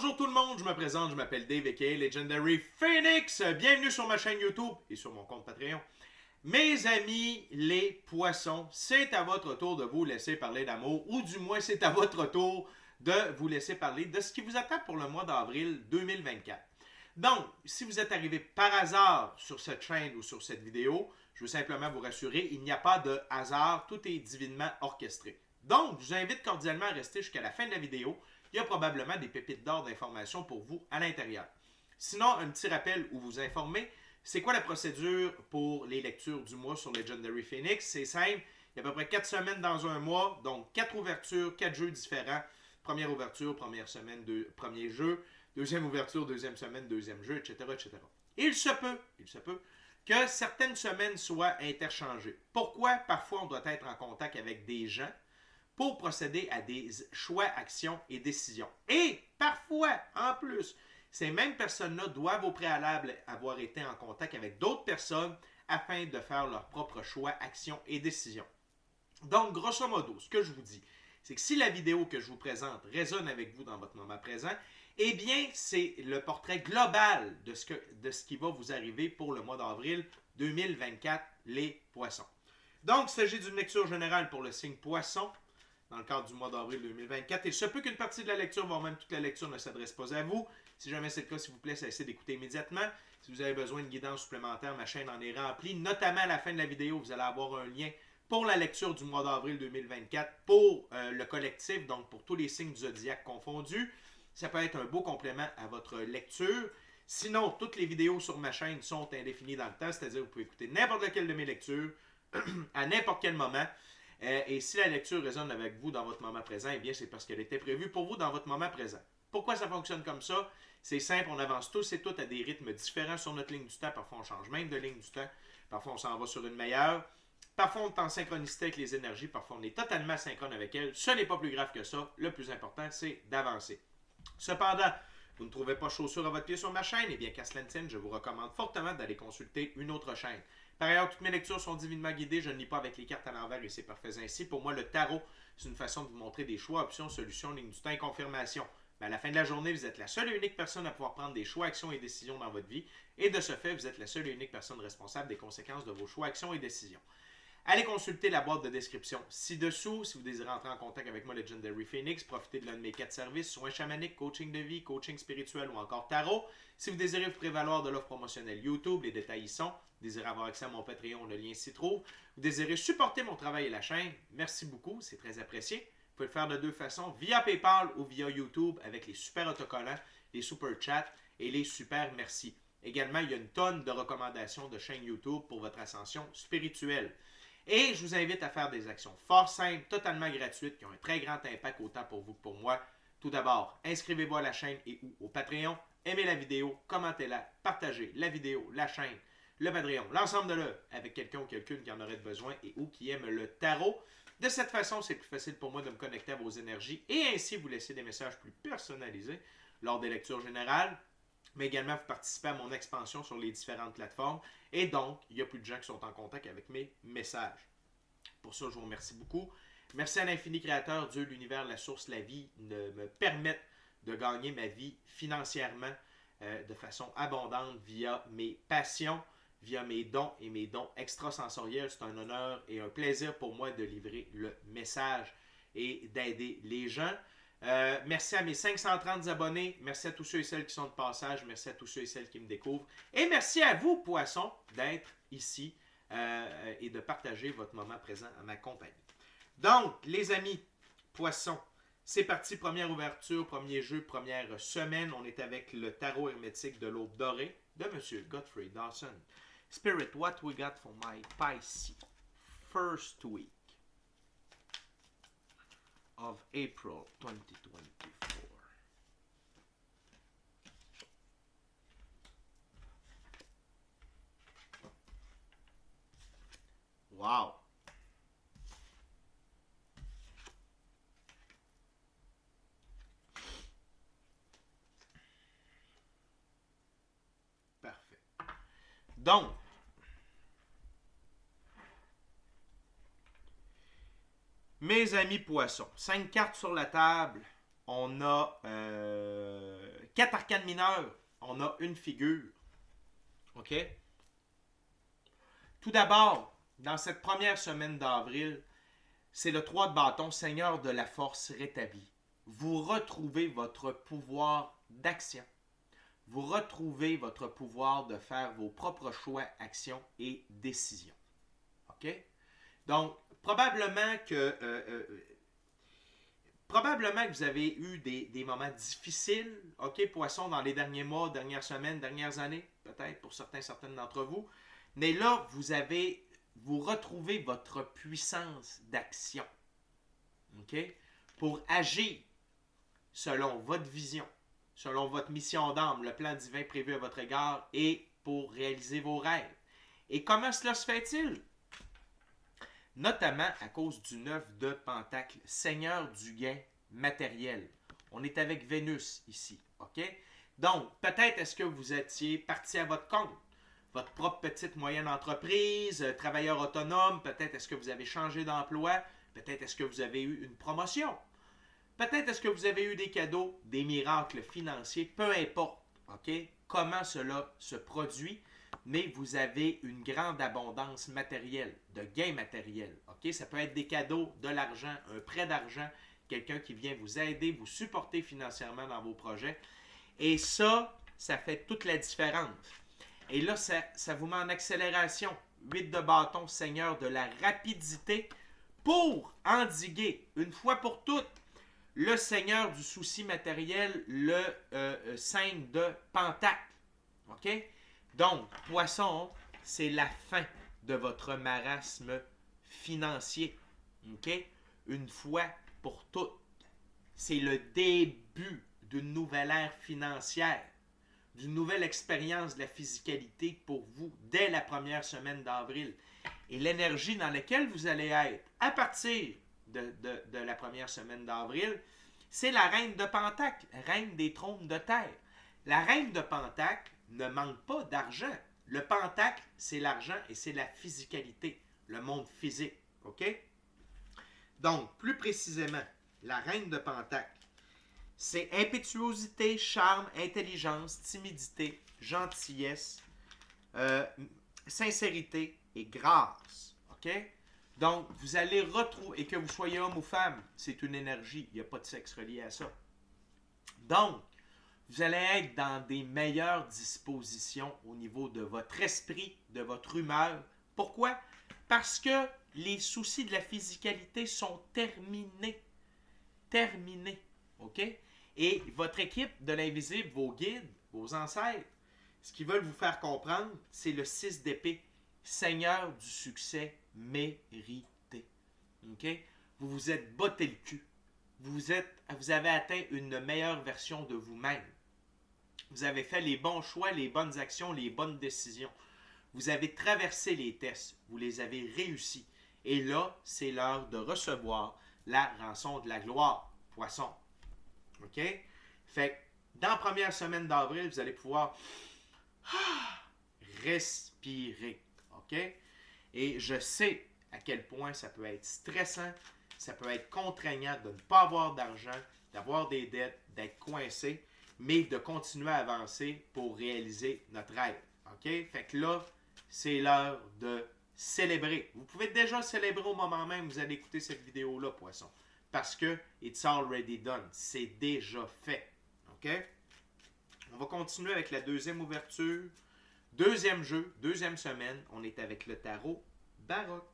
Bonjour tout le monde, je me présente, je m'appelle Dave aka Legendary Phoenix. Bienvenue sur ma chaîne YouTube et sur mon compte Patreon. Mes amis les poissons, c'est à votre tour de vous laisser parler d'amour, ou du moins c'est à votre tour de vous laisser parler de ce qui vous attend pour le mois d'avril 2024. Donc, si vous êtes arrivé par hasard sur cette chaîne ou sur cette vidéo, je veux simplement vous rassurer, il n'y a pas de hasard, tout est divinement orchestré. Donc, je vous invite cordialement à rester jusqu'à la fin de la vidéo. Il y a probablement des pépites d'or d'informations pour vous à l'intérieur. Sinon, un petit rappel où vous informer, c'est quoi la procédure pour les lectures du mois sur Legendary Phoenix? C'est simple, il y a à peu près 4 semaines dans un mois, donc 4 ouvertures, 4 jeux différents. Première ouverture, première semaine, premier jeu. Deuxième ouverture, deuxième semaine, deuxième jeu, etc., etc. Il se peut que certaines semaines soient interchangées. Pourquoi? Parfois, on doit être en contact avec des gens pour procéder à des choix, actions et décisions. Et parfois, en plus, ces mêmes personnes-là doivent au préalable avoir été en contact avec d'autres personnes afin de faire leurs propres choix, actions et décisions. Donc, grosso modo, ce que je vous dis, c'est que si la vidéo que je vous présente résonne avec vous dans votre moment présent, eh bien, c'est le portrait global de ce qui va vous arriver pour le mois d'avril 2024, les poissons. Donc, il s'agit d'une lecture générale pour le signe poisson, dans le cadre du mois d'avril 2024. Il se peut qu'une partie de la lecture, voire même toute la lecture, ne s'adresse pas à vous. Si jamais c'est le cas, s'il vous plaît, cessez d'écouter immédiatement. Si vous avez besoin de guidance supplémentaire, ma chaîne en est remplie. Notamment à la fin de la vidéo, vous allez avoir un lien pour la lecture du mois d'avril 2024 pour le collectif, donc pour tous les signes du zodiaque confondus. Ça peut être un beau complément à votre lecture. Sinon, toutes les vidéos sur ma chaîne sont indéfinies dans le temps, c'est-à-dire que vous pouvez écouter n'importe laquelle de mes lectures à n'importe quel moment. Et si la lecture résonne avec vous dans votre moment présent, eh bien c'est parce qu'elle était prévue pour vous dans votre moment présent. Pourquoi ça fonctionne comme ça? C'est simple, on avance tous et toutes à des rythmes différents sur notre ligne du temps. Parfois on change même de ligne du temps. Parfois on s'en va sur une meilleure. Parfois on est en synchronicité avec les énergies. Parfois on est totalement synchrone avec elles. Ce n'est pas plus grave que ça. Le plus important, c'est d'avancer. Cependant, vous ne trouvez pas chaussure à votre pied sur ma chaîne? Eh bien, qu'à cela ne tienne, je vous recommande fortement d'aller consulter une autre chaîne. Par ailleurs, toutes mes lectures sont divinement guidées. Je ne lis pas avec les cartes à l'envers et c'est parfait ainsi. Pour moi, le tarot, c'est une façon de vous montrer des choix, options, solutions, ligne du temps et confirmation. Mais à la fin de la journée, vous êtes la seule et unique personne à pouvoir prendre des choix, actions et décisions dans votre vie. Et de ce fait, vous êtes la seule et unique personne responsable des conséquences de vos choix, actions et décisions. Allez consulter la boîte de description ci-dessous. Si vous désirez entrer en contact avec moi, Legendary Phoenix, profitez de l'un de mes 4 services, soins chamaniques, coaching de vie, coaching spirituel ou encore tarot. Si vous désirez vous prévaloir de l'offre promotionnelle YouTube, les détails y sont. Vous désirez avoir accès à mon Patreon, le lien s'y trouve. Vous désirez supporter mon travail et la chaîne, merci beaucoup, c'est très apprécié. Vous pouvez le faire de deux façons, via PayPal ou via YouTube avec les super autocollants, les super chats et les super merci. Également, il y a une tonne de recommandations de chaînes YouTube pour votre ascension spirituelle. Et je vous invite à faire des actions fort simples, totalement gratuites, qui ont un très grand impact autant pour vous que pour moi. Tout d'abord, inscrivez-vous à la chaîne et ou au Patreon. Aimez la vidéo, commentez-la, partagez la vidéo, la chaîne, le Patreon, l'ensemble de l'œuvre avec quelqu'un ou quelqu'une qui en aurait besoin et ou qui aime le tarot. De cette façon, c'est plus facile pour moi de me connecter à vos énergies et ainsi vous laisser des messages plus personnalisés lors des lectures générales. Mais également, vous participez à mon expansion sur les différentes plateformes. Et donc, il y a plus de gens qui sont en contact avec mes messages. Pour ça, je vous remercie beaucoup. Merci à l'infini créateur, Dieu, l'univers, la source, la vie, de me permettre de gagner ma vie financièrement de façon abondante via mes passions, via mes dons et mes dons extrasensoriels. C'est un honneur et un plaisir pour moi de livrer le message et d'aider les gens. Merci à mes 530 abonnés, merci à tous ceux et celles qui sont de passage, merci à tous ceux et celles qui me découvrent, et merci à vous, poissons, d'être ici et de partager votre moment présent à ma compagnie. Donc, les amis, poissons, c'est parti, première ouverture, premier jeu, première semaine, on est avec le tarot hermétique de l'aube dorée de M. Godfrey Dawson. Spirit, what we got for my Pisces first week of April 2024. Wow! Parfait. Donc, mes amis poissons, 5 cartes sur la table. On a 4 arcanes mineures, on a une figure. OK? Tout d'abord, dans cette première semaine d'avril, c'est le 3 de bâton, Seigneur de la force rétabli. Vous retrouvez votre pouvoir d'action. Vous retrouvez votre pouvoir de faire vos propres choix, actions et décisions. OK? Donc, probablement que vous avez eu des moments difficiles, OK, poisson, dans les derniers mois, dernières semaines, dernières années, peut-être pour certaines d'entre vous. Mais là, vous retrouvez votre puissance d'action, OK, pour agir selon votre vision, selon votre mission d'âme, le plan divin prévu à votre égard et pour réaliser vos rêves. Et comment cela se fait-il? Notamment à cause du 9 de Pentacle, Seigneur du gain matériel. On est avec Vénus ici, OK? Donc, peut-être est-ce que vous étiez parti à votre compte, votre propre petite moyenne entreprise, travailleur autonome, peut-être est-ce que vous avez changé d'emploi, peut-être est-ce que vous avez eu une promotion, peut-être est-ce que vous avez eu des cadeaux, des miracles financiers, peu importe, OK? Comment cela se produit, mais vous avez une grande abondance matérielle, de gains matériels. OK? Ça peut être des cadeaux, de l'argent, un prêt d'argent, quelqu'un qui vient vous aider, vous supporter financièrement dans vos projets. Et ça fait toute la différence. Et là, ça vous met en accélération. 8 de bâton, Seigneur de la rapidité, pour endiguer, une fois pour toutes, le Seigneur du souci matériel, le 5 de Pentacle. OK? Donc, poisson, c'est la fin de votre marasme financier. OK? Une fois pour toutes. C'est le début d'une nouvelle ère financière, d'une nouvelle expérience de la physicalité pour vous dès la première semaine d'avril. Et l'énergie dans laquelle vous allez être à partir de la première semaine d'avril, c'est la reine de Pentacle, reine des trônes de terre. La reine de Pentacle ne manque pas d'argent. Le Pentacle, c'est l'argent et c'est la physicalité, le monde physique. OK? Donc, plus précisément, la reine de Pentacle, c'est impétuosité, charme, intelligence, timidité, gentillesse, sincérité et grâce. OK? Donc, vous allez retrouver, et que vous soyez homme ou femme, c'est une énergie, il n'y a pas de sexe relié à ça. Donc, vous allez être dans des meilleures dispositions au niveau de votre esprit, de votre humeur. Pourquoi? Parce que les soucis de la physicalité sont terminés. Terminés. OK? Et votre équipe de l'invisible, vos guides, vos ancêtres, ce qu'ils veulent vous faire comprendre, c'est le 6 d'épée. Seigneur du succès mérité. OK? Vous vous êtes botté le cul. Vous avez atteint une meilleure version de vous-même. Vous avez fait les bons choix, les bonnes actions, les bonnes décisions. Vous avez traversé les tests. Vous les avez réussis. Et là, c'est l'heure de recevoir la rançon de la gloire. Poisson. OK? Fait que dans la première semaine d'avril, vous allez pouvoir respirer. OK? Et je sais à quel point ça peut être stressant, ça peut être contraignant de ne pas avoir d'argent, d'avoir des dettes, d'être coincé, mais de continuer à avancer pour réaliser notre rêve. OK? Fait que là, c'est l'heure de célébrer. Vous pouvez déjà célébrer au moment même où vous allez écouter cette vidéo-là, poisson. Parce que it's already done. C'est déjà fait. OK? On va continuer avec la deuxième ouverture. Deuxième jeu, deuxième semaine. On est avec le tarot baroque.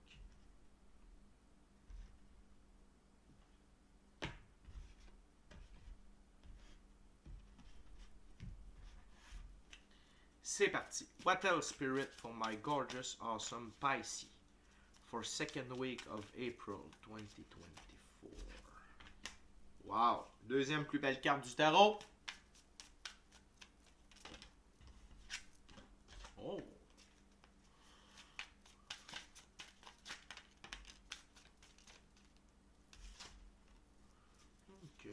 C'est parti. What else, Spirit, for my gorgeous, awesome Pisces for second week of April 2024. Wow. Deuxième plus belle carte du tarot. Oh. OK.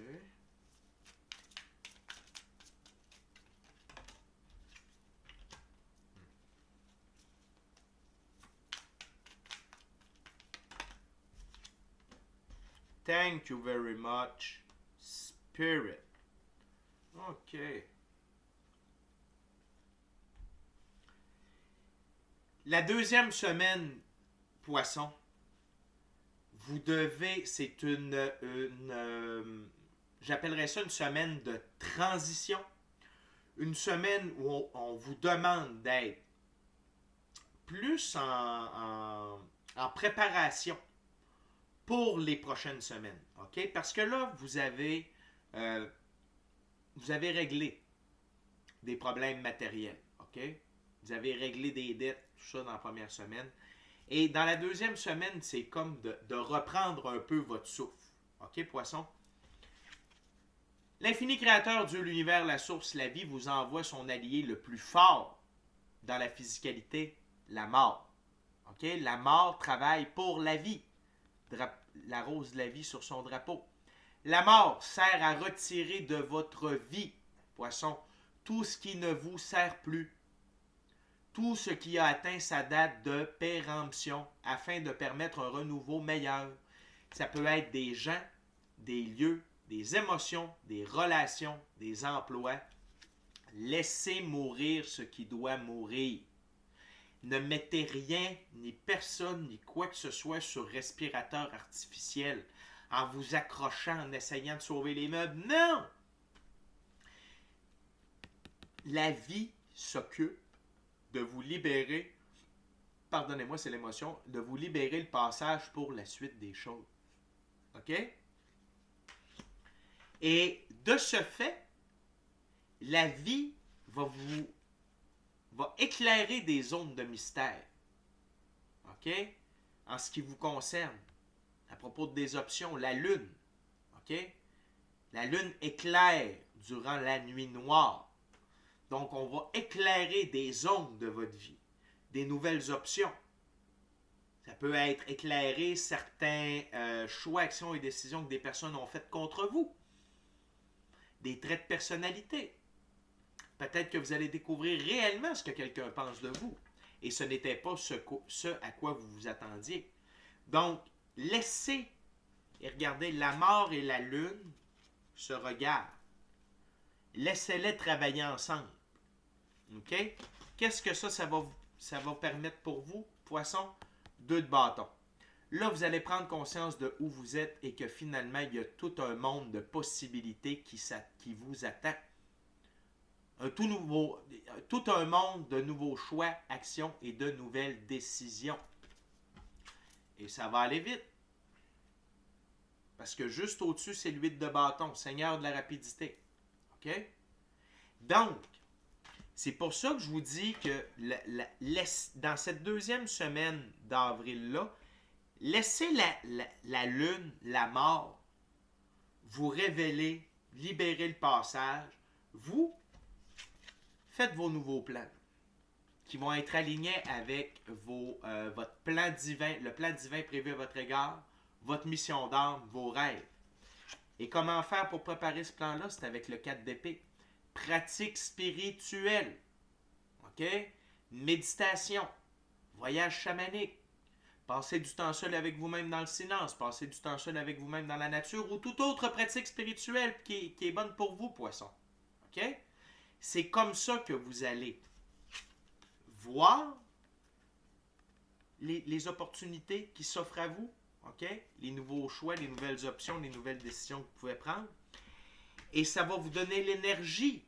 Thank you very much, Spirit. OK. La deuxième semaine, Poisson, vous devez, c'est j'appellerais ça une semaine de transition. Une semaine où on vous demande d'être plus en préparation pour les prochaines semaines. OK? Parce que là, vous avez réglé des problèmes matériels. OK? Vous avez réglé des dettes, tout ça dans la première semaine. Et dans la deuxième semaine, c'est comme de reprendre un peu votre souffle. OK, Poisson? L'infini créateur, Dieu, l'univers, la source, la vie, vous envoie son allié le plus fort dans la physicalité, la mort. OK? La mort travaille pour la vie. La rose de la vie sur son drapeau. La mort sert à retirer de votre vie, Poisson, tout ce qui ne vous sert plus. Tout ce qui a atteint sa date de péremption afin de permettre un renouveau meilleur. Ça peut être des gens, des lieux, des émotions, des relations, des emplois. Laissez mourir ce qui doit mourir. Ne mettez rien, ni personne, ni quoi que ce soit sur respirateur artificiel en vous accrochant, en essayant de sauver les meubles. Non! La vie s'occupe de vous libérer, pardonnez-moi, c'est l'émotion, de vous libérer le passage pour la suite des choses. OK? Et de ce fait, la vie va éclairer des zones de mystère. OK? En ce qui vous concerne. À propos des options, la lune. OK? La lune éclaire durant la nuit noire. Donc, on va éclairer des zones de votre vie, des nouvelles options. Ça peut être éclairer certains choix, actions et décisions que des personnes ont faites contre vous. Des traits de personnalité. Peut-être que vous allez découvrir réellement ce que quelqu'un pense de vous. Et ce n'était pas ce à quoi vous vous attendiez. Donc, laissez et regardez, la mort et la lune se regardent. Laissez-les travailler ensemble. OK? Qu'est-ce que ça va permettre pour vous, Poisson? 2 de bâton. Là, vous allez prendre conscience de où vous êtes et que finalement, il y a tout un monde de possibilités qui vous attend. Tout un monde de nouveaux choix, actions et de nouvelles décisions. Et ça va aller vite. Parce que juste au-dessus, c'est l'huile de bâton, Seigneur de la rapidité. OK? Donc, c'est pour ça que je vous dis que dans cette deuxième semaine d'avril-là, laissez la lune, la mort, vous révéler, libérer le passage. Vous, faites vos nouveaux plans qui vont être alignés avec votre plan divin, le plan divin prévu à votre égard, votre mission d'âme, vos rêves. Et comment faire pour préparer ce plan-là? C'est avec le 4 d'épée. Pratique spirituelle. OK? Méditation. Voyage chamanique. Passez du temps seul avec vous-même dans le silence. Passez du temps seul avec vous-même dans la nature ou toute autre pratique spirituelle qui est bonne pour vous, Poisson. OK? C'est comme ça que vous allez voir les opportunités qui s'offrent à vous. OK? Les nouveaux choix, les nouvelles options, les nouvelles décisions que vous pouvez prendre. Et ça va vous donner l'énergie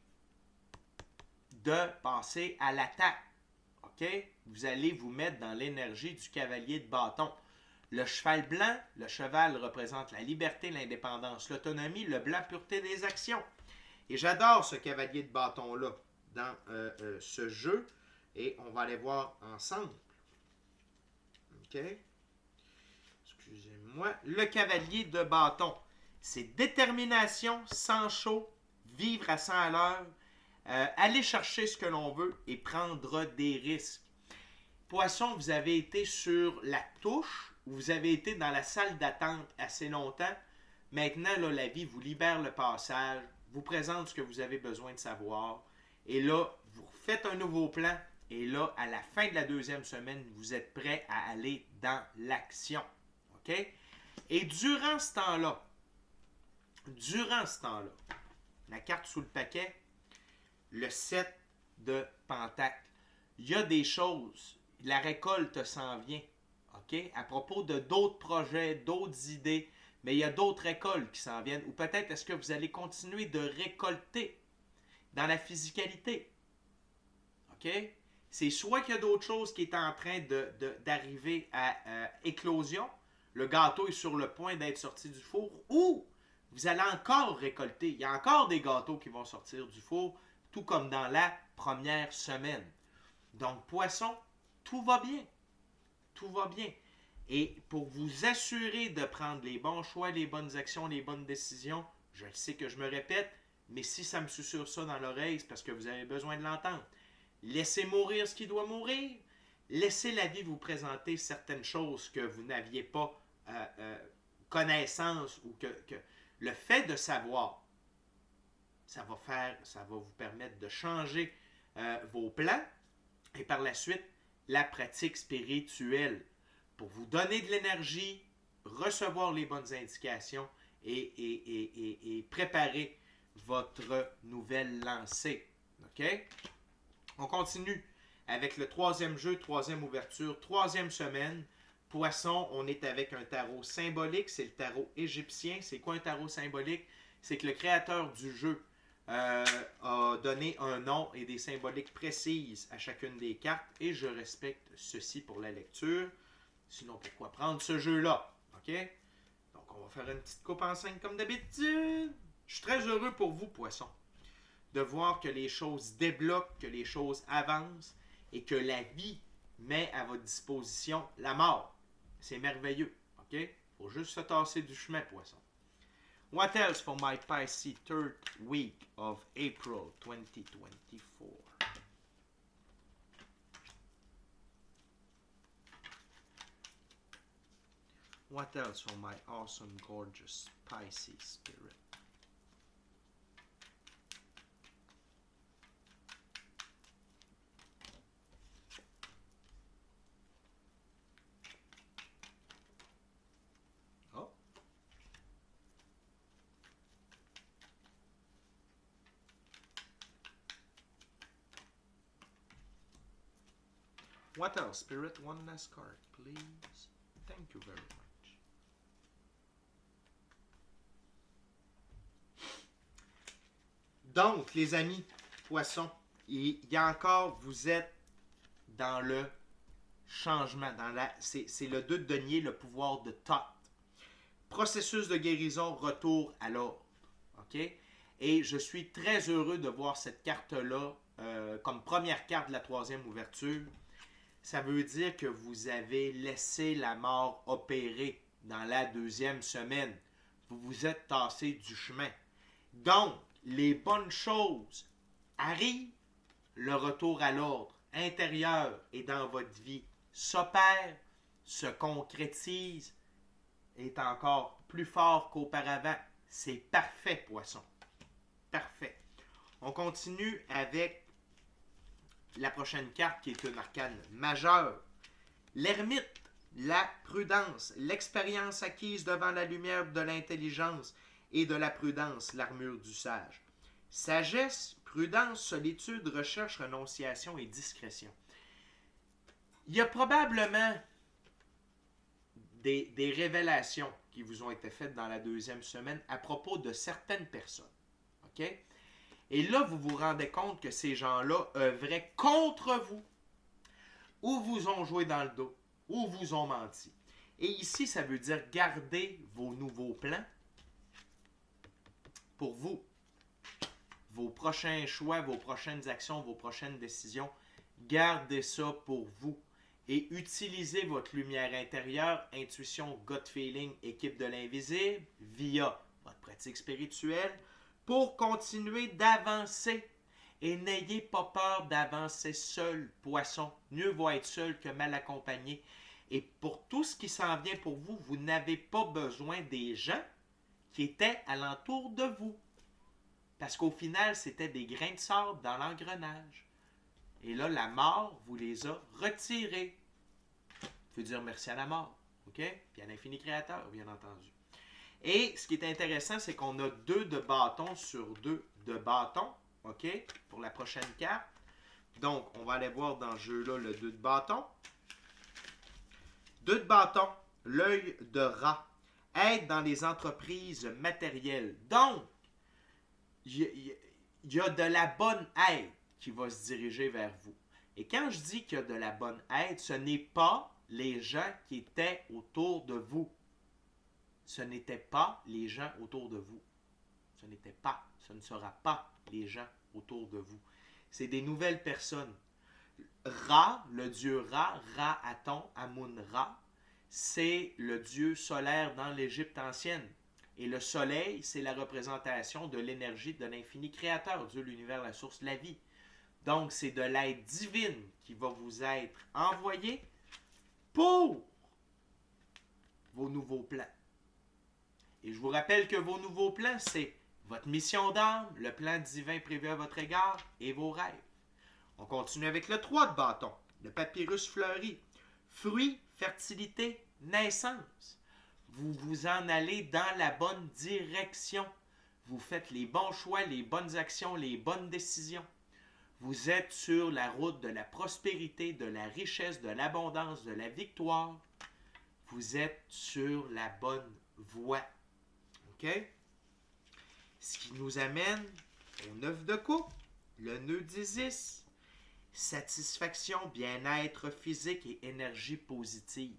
de passer à l'attaque. OK? Vous allez vous mettre dans l'énergie du cavalier de bâton. Le cheval blanc, le cheval représente la liberté, l'indépendance, l'autonomie, le blanc, pureté des actions. Et j'adore ce cavalier de bâton-là dans ce jeu. Et on va aller voir ensemble. OK? Excusez-moi. Le cavalier de bâton. C'est détermination, sang chaud, vivre à 100 à l'heure, aller chercher ce que l'on veut et prendre des risques. Poisson, vous avez été sur la touche, vous avez été dans la salle d'attente assez longtemps. Maintenant, là, la vie vous libère le passage, vous présente ce que vous avez besoin de savoir. Et là, vous faites un nouveau plan. Et là, à la fin de la deuxième semaine, vous êtes prêt à aller dans l'action. OK? Et durant ce temps-là, la carte sous le paquet, le 7 de Pentacle, il y a des choses, la récolte s'en vient. OK? À propos de d'autres projets, d'autres idées, mais il y a d'autres récoltes qui s'en viennent. Ou peut-être est-ce que vous allez continuer de récolter dans la physicalité. OK? C'est soit qu'il y a d'autres choses qui sont en train d'arriver à éclosion, le gâteau est sur le point d'être sorti du four, ou vous allez encore récolter. Il y a encore des gâteaux qui vont sortir du four, tout comme dans la première semaine. Donc, poisson, tout va bien. Tout va bien. Et pour vous assurer de prendre les bons choix, les bonnes actions, les bonnes décisions, je sais que je me répète, mais si ça me susurre ça dans l'oreille, c'est parce que vous avez besoin de l'entendre. Laissez mourir ce qui doit mourir. Laissez la vie vous présenter certaines choses que vous n'aviez pas connaissance ou que le fait de savoir, ça va vous permettre de changer vos plans et par la suite, la pratique spirituelle pour vous donner de l'énergie, recevoir les bonnes indications et préparer votre nouvelle lancée. OK? On continue avec le troisième jeu, troisième ouverture, troisième semaine. Poisson, on est avec un tarot symbolique, c'est le tarot égyptien. C'est quoi un tarot symbolique? C'est que le créateur du jeu a donné un nom et des symboliques précises à chacune des cartes et je respecte ceci pour la lecture. Sinon, pourquoi prendre ce jeu-là? OK? Donc, on va faire une petite coupe en 5 comme d'habitude. Je suis très heureux pour vous, Poisson, de voir que les choses débloquent, que les choses avancent et que la vie met à votre disposition la mort. C'est merveilleux. OK? Il faut juste se tasser du chemin, Poisson. What else for my Pisces third week of April 2024? What else for my awesome, gorgeous Pisces spirit? Oh. What else, Spirit? One last card, please. Thank you very much. Donc, les amis, poissons, il y a encore, vous êtes dans le changement, c'est le 2 de denier, le pouvoir de Thoth. Processus de guérison, retour à l'ordre. OK? Et je suis très heureux de voir cette carte-là comme première carte de la troisième ouverture. Ça veut dire que vous avez laissé la mort opérer dans la deuxième semaine. Vous vous êtes tassé du chemin. Donc, les bonnes choses arrivent, le retour à l'ordre intérieur et dans votre vie s'opère, se concrétise, est encore plus fort qu'auparavant. C'est parfait, Poisson. Parfait. On continue avec la prochaine carte qui est une arcane majeure. L'ermite, la prudence, l'expérience acquise devant la lumière de l'intelligence et de la prudence, l'armure du sage. Sagesse, prudence, solitude, recherche, renonciation et discrétion. Il y a probablement des révélations qui vous ont été faites dans la deuxième semaine à propos de certaines personnes. OK? Et là, vous vous rendez compte que ces gens-là œuvraient contre vous, ou vous ont joué dans le dos, ou vous ont menti. Et ici, ça veut dire garder vos nouveaux plans pour vous. Vos prochains choix, vos prochaines actions, vos prochaines décisions, gardez ça pour vous. Et utilisez votre lumière intérieure, intuition, gut feeling, équipe de l'invisible, via votre pratique spirituelle, pour continuer d'avancer. Et n'ayez pas peur d'avancer seul, Poisson. Mieux vaut être seul que mal accompagné. Et pour tout ce qui s'en vient pour vous, vous n'avez pas besoin des gens qui étaient alentour de vous. Parce qu'au final, c'était des grains de sable dans l'engrenage. Et là, la mort vous les a retirés. Il faut dire merci à la mort. OK? Puis à l'infini créateur, bien entendu. Et ce qui est intéressant, c'est qu'on a 2 de bâton sur 2 de bâton. OK? Pour la prochaine carte. Donc, on va aller voir dans ce jeu-là le 2 de bâton. 2 de bâton, l'œil de rat. Aide dans les entreprises matérielles. Donc, il y a de la bonne aide qui va se diriger vers vous. Et quand je dis qu'il y a de la bonne aide, ce n'est pas les gens qui étaient autour de vous. Ce n'était pas les gens autour de vous. Ce n'était pas, ce ne sera pas les gens autour de vous. C'est des nouvelles personnes. Ra, le dieu Ra, Ra-Aton, Amun-Ra, c'est le dieu solaire dans l'Égypte ancienne. Et le soleil, c'est la représentation de l'énergie de l'infini créateur, Dieu, l'univers, la source, la vie. Donc, c'est de l'aide divine qui va vous être envoyée pour vos nouveaux plans. Et je vous rappelle que vos nouveaux plans, c'est votre mission d'âme, le plan divin prévu à votre égard et vos rêves. On continue avec le 3 de bâton, le papyrus fleuri. Fruits, fertilité, naissance. Vous vous en allez dans la bonne direction. Vous faites les bons choix, les bonnes actions, les bonnes décisions. Vous êtes sur la route de la prospérité, de la richesse, de l'abondance, de la victoire. Vous êtes sur la bonne voie. OK? Ce qui nous amène au 9 de coupe, le nœud d'Isis. Satisfaction, bien-être physique et énergie positive.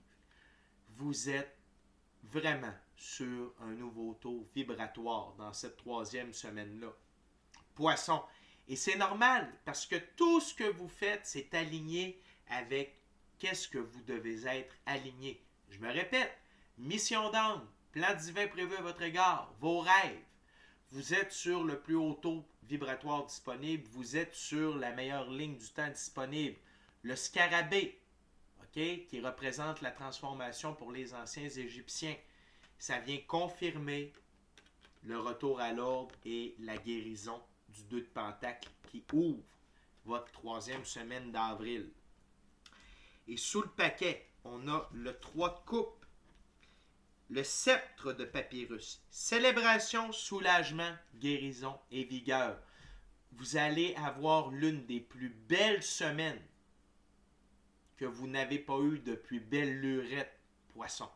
Vous êtes vraiment sur un nouveau taux vibratoire dans cette 3e semaine-là. Poisson. Et c'est normal parce que tout ce que vous faites, c'est aligné avec qu'est-ce que vous devez être aligné. Je me répète, mission d'âme, plan divin prévu à votre égard, vos rêves. Vous êtes sur le plus haut taux vibratoire disponible, vous êtes sur la meilleure ligne du temps disponible. Le scarabée, okay, qui représente la transformation pour les anciens Égyptiens, ça vient confirmer le retour à l'ordre et la guérison du 2 de Pentacle qui ouvre votre 3e semaine d'avril. Et sous le paquet, on a le 3 de coupe, le sceptre de papyrus. Célébration, soulagement, guérison et vigueur. Vous allez avoir l'une des plus belles semaines que vous n'avez pas eues depuis belle lurette, poisson.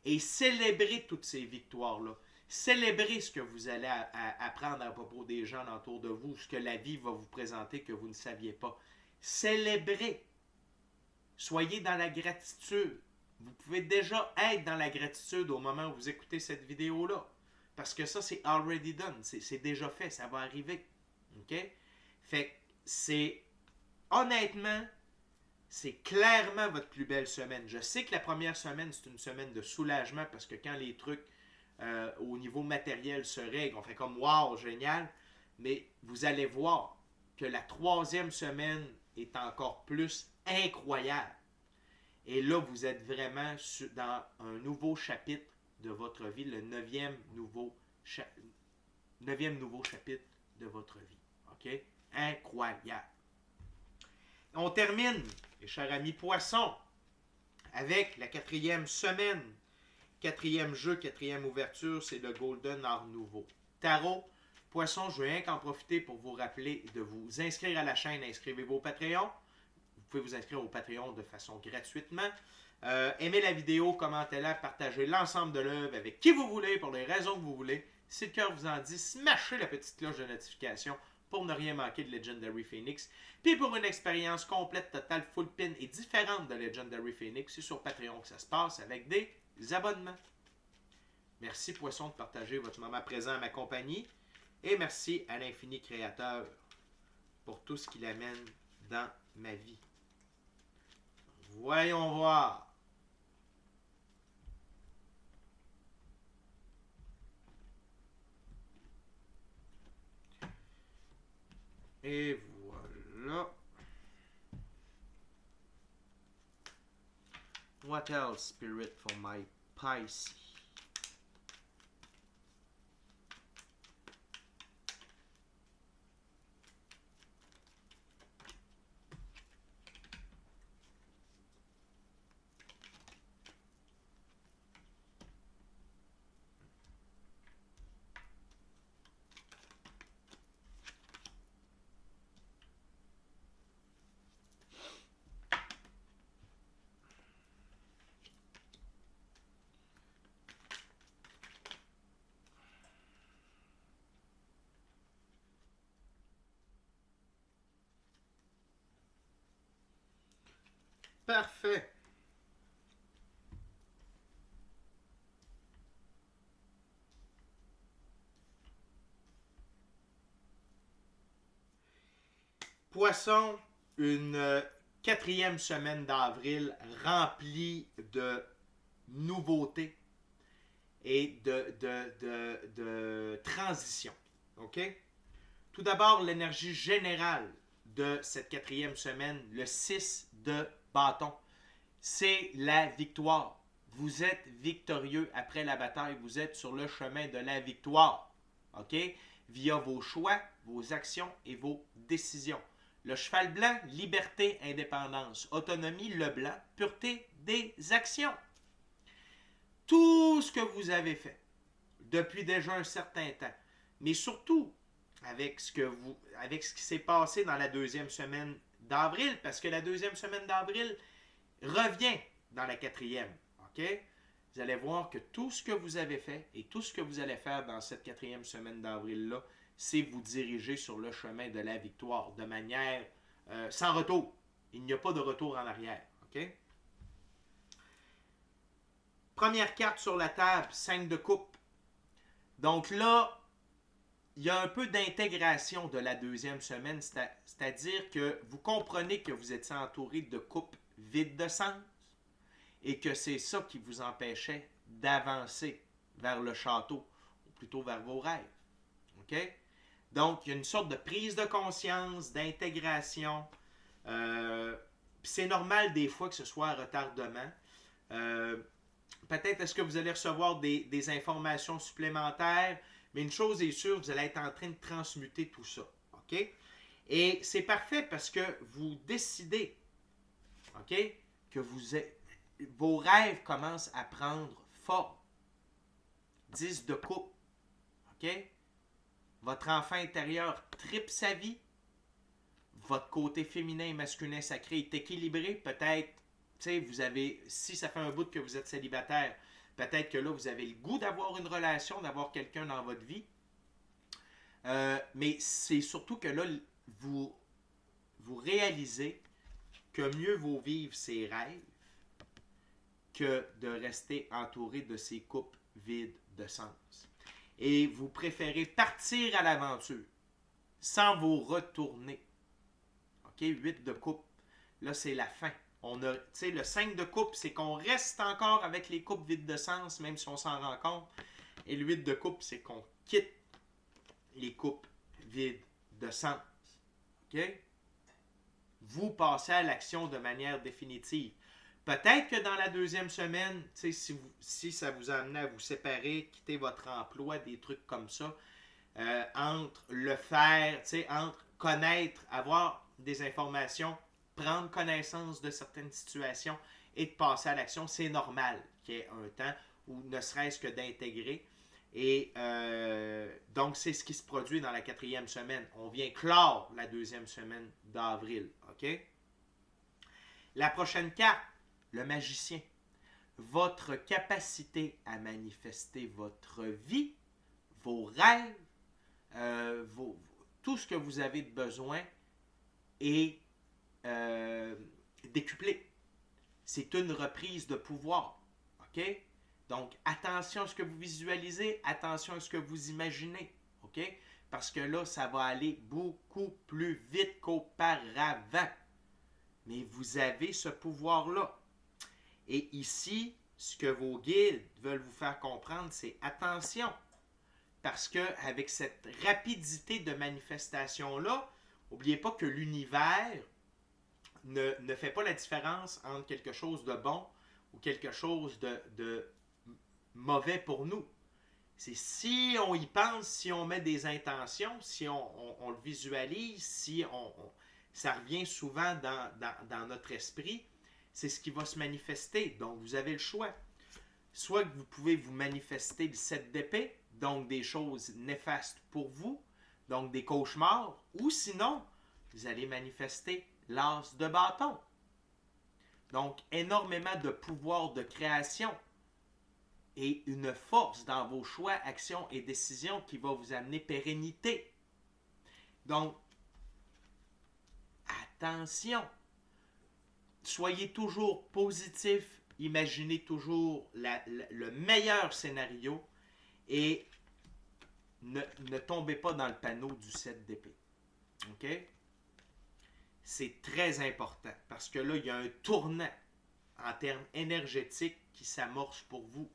Et célébrez toutes ces victoires-là. Célébrez ce que vous allez apprendre à propos des gens autour de vous, ce que la vie va vous présenter que vous ne saviez pas. Célébrez. Soyez dans la gratitude. Vous pouvez déjà être dans la gratitude au moment où vous écoutez cette vidéo-là. Parce que ça, c'est already done. C'est déjà fait. Ça va arriver. OK? Fait que c'est... Honnêtement, c'est clairement votre plus belle semaine. Je sais que la première semaine, c'est une semaine de soulagement parce que quand les trucs au niveau matériel se règlent, on fait comme « Wow, génial! » Mais vous allez voir que la 3e semaine est encore plus incroyable. Et là, vous êtes vraiment dans un nouveau chapitre de votre vie, le 9e nouveau chapitre de votre vie. OK? Incroyable. On termine, mes chers amis poissons, avec la 4e semaine. 4e jeu, 4e ouverture, c'est le Golden Art Nouveau. Tarot, poissons, je veux rien qu'en profiter pour vous rappeler de vous inscrire à la chaîne. Inscrivez-vous au Patreon. Vous pouvez vous inscrire au Patreon de façon gratuitement. Aimez la vidéo, commentez-la, partagez l'ensemble de l'œuvre avec qui vous voulez, pour les raisons que vous voulez. Si le cœur vous en dit, smashez la petite cloche de notification pour ne rien manquer de Legendary Phoenix. Puis pour une expérience complète, totale, full pin et différente de Legendary Phoenix, c'est sur Patreon que ça se passe avec des abonnements. Merci Poisson de partager votre moment présent à ma compagnie. Et merci à l'infini créateur pour tout ce qu'il amène dans ma vie. Voyons voir. Et voilà. What else, Spirit, for my Pisces? Parfait. Poisson, une quatrième semaine d'avril remplie de nouveautés et de transition. OK? Tout d'abord, l'énergie générale de cette quatrième semaine, le 6 de bâton, c'est la victoire. Vous êtes victorieux après la bataille. Vous êtes sur le chemin de la victoire. OK? Via vos choix, vos actions et vos décisions. Le cheval blanc, liberté, indépendance. Autonomie, le blanc, pureté des actions. Tout ce que vous avez fait depuis déjà un certain temps, mais surtout avec ce qui s'est passé dans la deuxième semaine d'avril, parce que la deuxième semaine d'avril revient dans la quatrième. OK? Vous allez voir que tout ce que vous avez fait et tout ce que vous allez faire dans cette quatrième semaine d'avril-là, c'est vous diriger sur le chemin de la victoire de manière sans retour. Il n'y a pas de retour en arrière. OK? Première carte sur la table, 5 de coupe. Donc là, il y a un peu d'intégration de la deuxième semaine, c'est-à-dire que vous comprenez que vous étiez entouré de coupes vides de sens et que c'est ça qui vous empêchait d'avancer vers le château, ou plutôt vers vos rêves. OK? Donc, il y a une sorte de prise de conscience, d'intégration. C'est normal des fois que ce soit un retardement. Peut-être est-ce que vous allez recevoir des informations supplémentaires, mais une chose est sûre, vous allez être en train de transmuter tout ça. OK? Et c'est parfait parce que vous décidez, OK, que vos rêves commencent à prendre forme. 10 de coupe. OK? Votre enfant intérieur tripe sa vie. Votre côté féminin et masculin sacré est équilibré. Peut-être, tu sais, vous avez, si ça fait un bout que vous êtes célibataire, peut-être que là, vous avez le goût d'avoir une relation, d'avoir quelqu'un dans votre vie. Mais c'est surtout que là, vous réalisez que mieux vaut vivre ses rêves que de rester entouré de ces coupes vides de sens. Et vous préférez partir à l'aventure sans vous retourner. OK? 8 de coupe. Là, c'est la fin. Le 5 de coupe, c'est qu'on reste encore avec les coupes vides de sens, même si on s'en rend compte. Et le 8 de coupe, c'est qu'on quitte les coupes vides de sens. OK? Vous passez à l'action de manière définitive. Peut-être que dans la deuxième semaine, si ça vous a amené à vous séparer, quitter votre emploi, des trucs comme ça, entre le faire, entre connaître, avoir des informations, prendre connaissance de certaines situations et de passer à l'action, c'est normal qu'il y ait un temps ou ne serait-ce que d'intégrer. Et donc, c'est ce qui se produit dans la quatrième semaine. On vient clore la deuxième semaine d'avril. OK? La prochaine carte, le magicien. Votre capacité à manifester votre vie, vos rêves, tout ce que vous avez de besoin est décuplé. C'est une reprise de pouvoir. OK? Donc, attention à ce que vous visualisez, attention à ce que vous imaginez. OK? Parce que là, ça va aller beaucoup plus vite qu'auparavant. Mais vous avez ce pouvoir-là. Et ici, ce que vos guides veulent vous faire comprendre, c'est attention. Parce qu'avec cette rapidité de manifestation-là, n'oubliez pas que l'univers ne fait pas la différence entre quelque chose de bon ou quelque chose de mauvais pour nous. C'est si on y pense, si on met des intentions, si on le visualise, ça revient souvent dans notre esprit, c'est ce qui va se manifester. Donc, vous avez le choix. Soit que vous pouvez vous manifester le 7 d'épée, donc des choses néfastes pour vous, donc des cauchemars, ou sinon, vous allez manifester l'as de bâton. Donc, énormément de pouvoir de création et une force dans vos choix, actions et décisions qui va vous amener pérennité. Donc, attention. soyez toujours positif, imaginez toujours le meilleur scénario et ne tombez pas dans le panneau du 7 d'épée. OK? C'est très important parce que là, il y a un tournant en termes énergétiques qui s'amorce pour vous.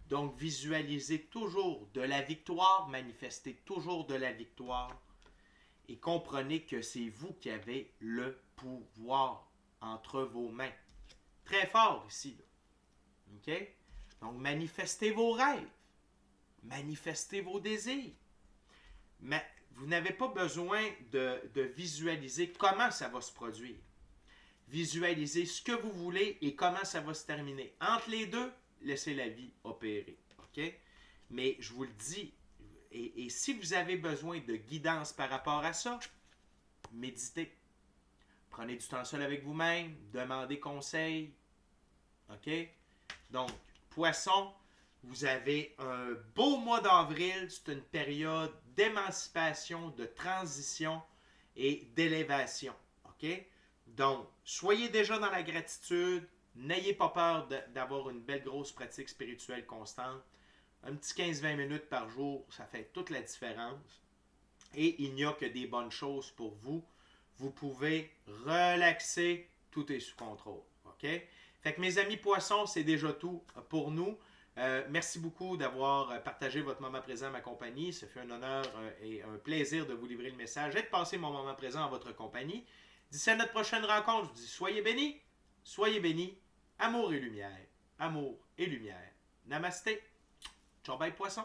Donc, visualisez toujours de la victoire, manifestez toujours de la victoire et comprenez que c'est vous qui avez le pouvoir entre vos mains. Très fort ici. Là. OK? Donc, manifestez vos rêves. Manifestez vos désirs. Mais vous n'avez pas besoin de visualiser comment ça va se produire. Visualisez ce que vous voulez et comment ça va se terminer. Entre les deux, laissez la vie opérer. OK? Mais je vous le dis, et si vous avez besoin de guidance par rapport à ça, méditez. Prenez du temps seul avec vous-même, demandez conseil. OK? Donc, Poisson, vous avez un beau mois d'avril. C'est une période d'émancipation, de transition et d'élévation. OK? Donc, soyez déjà dans la gratitude. N'ayez pas peur d'avoir une belle grosse pratique spirituelle constante. Un petit 15-20 minutes par jour, ça fait toute la différence. Et il n'y a que des bonnes choses pour vous. Vous pouvez relaxer, tout est sous contrôle. OK? Fait que mes amis poissons, c'est déjà tout pour nous. Merci beaucoup d'avoir partagé votre moment présent à ma compagnie. Ça fait un honneur et un plaisir de vous livrer le message et de passer mon moment présent en votre compagnie. D'ici à notre prochaine rencontre, je vous dis soyez bénis, amour et lumière, amour et lumière. Namasté. Ciao bye poisson.